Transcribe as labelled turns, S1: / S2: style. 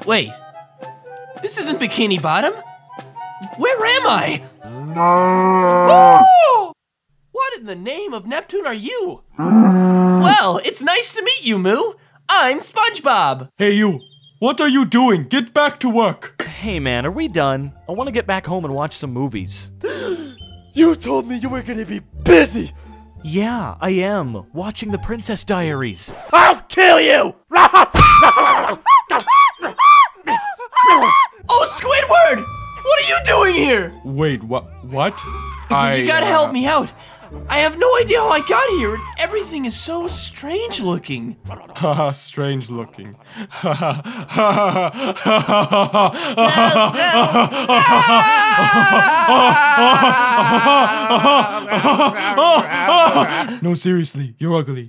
S1: Wait. This isn't Bikini Bottom. Where am I? Oh! What in the name of Neptune are you? Well, it's nice to meet you, Moo. I'm SpongeBob.
S2: Hey you, what are you doing? Get back to work.
S3: Hey man, are we done? I want to get back home and watch some movies.
S4: You told me you were gonna be busy!
S3: Yeah, I am. Watching The Princess Diaries.
S4: I'll kill you!
S1: Oh, Squidward! What are you doing here?
S2: Wait, what?
S1: You gotta help me out. I have no idea how I got here, and everything is so strange looking.
S2: Haha, strange looking. No, seriously, you're ugly.